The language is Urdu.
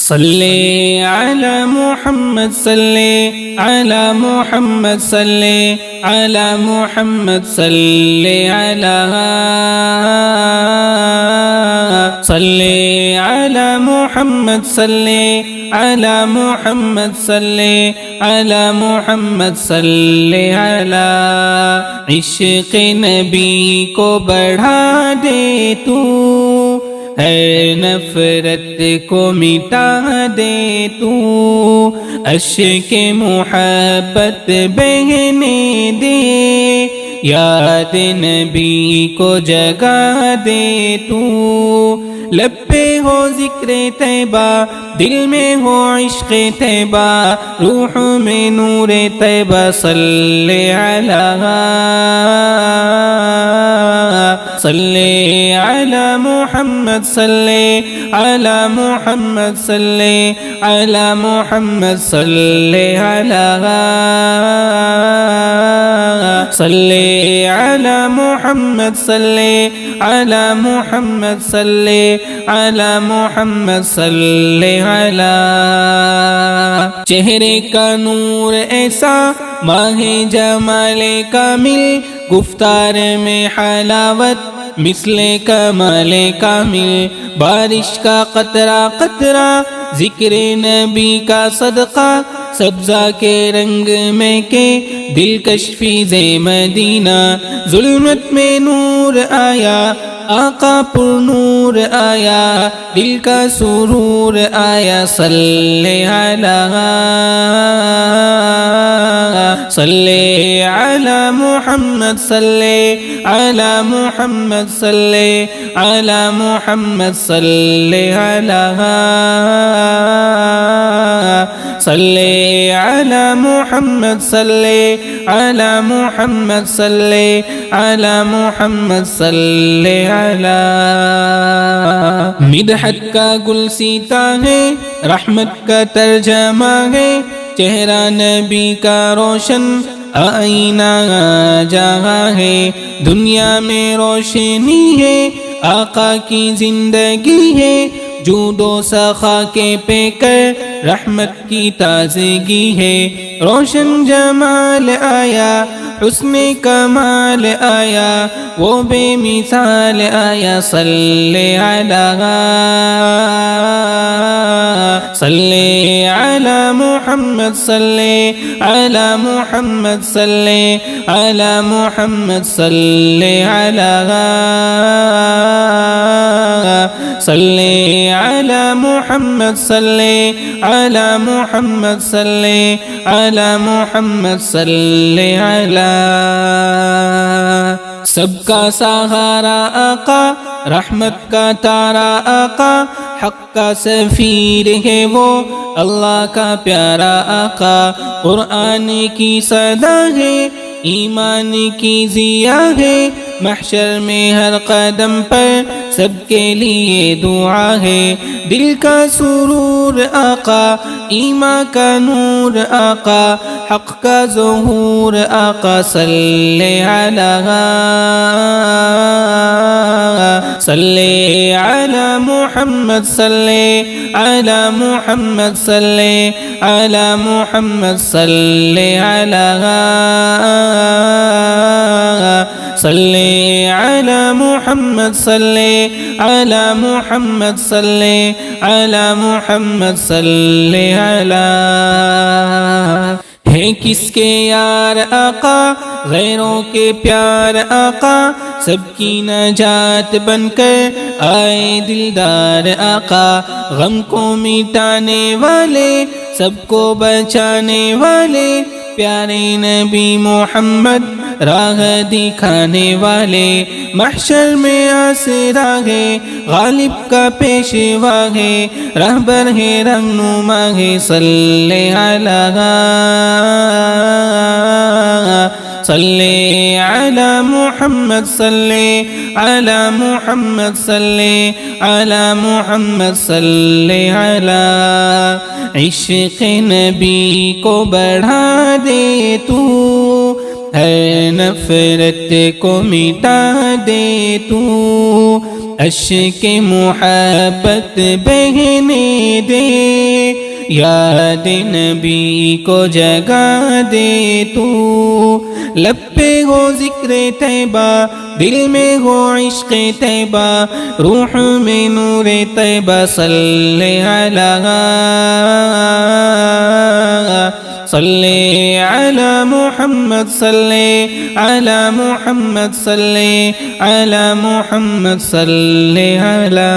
صلی علی محمد صلی علی محمد صلی علی محمد صلی علی علی محمد صلی علی محمد صلی علی محمد صلی علی عشق نبی کو بڑھا دے تو ہر نفرت کو مٹا دے تو عشق محبت بہنے دے یاد نبی کو جگا دے تو لب پہ ہو ذکر طیبہ دل میں ہو عشق طیبہ روح میں نور طیبہ صلی علی محمد صلی علی محمد صلی علی محمد صلی علی محمد صلی علی محمد صلی علی محمد صلی علی چہرے کا نور ایسا ماہ جمال کامل گفتار میں حلاوت مثل کمال کامل بارش کا قطرہ قطرہ ذکر نبی کا صدقہ سبزہ کے رنگ میں کے دلکش فیض مدینہ ظلمت میں نور آیا آقا پر نور آیا دل کا سرور آیا صلی علی محمد صلی علی محمد صلی علی محمد صلی علی محمد صلی علی محمد صلی علی محمد صلی علی مدحت کا گل سیتا ہے رحمت کا ترجمہ ہے چہرہ نبی کا روشن آئینہ جہاں ہے دنیا میں روشنی ہے آقا کی زندگی ہے جود و سخا کے پہ کر رحمت کی تازگی ہے روشن جمال آیا حسن کمال آیا وہ بے مثال آیا صلی علی محمد صلی علی محمد صلی علی محمد صلی علی محمد صلی علی محمد صلی علی محمد صلی علی سب کا سہارا آقا رحمت کا تارا آقا حق کا سفیر ہے وہ اللہ کا پیارا آقا قرآن کی صدا ہے ایمان کی ضیا ہے محشر میں ہر قدم پر سب کے لیے دعا ہے دل کا سرور آقا ایمان کا نور آقا حق کا ظہور آقا صلی علی محمد صلی علی محمد صلی علی محمد صلی علی محمد صلی علی محمد صلی علی محمد صلی علی ہے کس کے یار آقا غیروں کے پیار آقا سب کی نجات بن کر آئے دلدار آقا غم کو مٹانے والے سب کو بچانے والے پیارے نبی محمد راہ دکھانے والے محشر میں آسرا ہے غالب کا پیشوا ہے رہبر ہے رہنما ہے صلی علی محمد صلی علی محمد صلی علی محمد صلی علی عشق نبی کو بڑھا دے تو ہے نفرت کو مٹا دے تو، اشک محبت بہنے دے، یاد نبی کو جگا دے تو، لب پہ ہو ذکر طیبہ، دل میں ہو عشق طیبہ، روح میں نور طیبہ، صلی علی محمد، صلی علی محمد، صلی علی محمد، صلی علی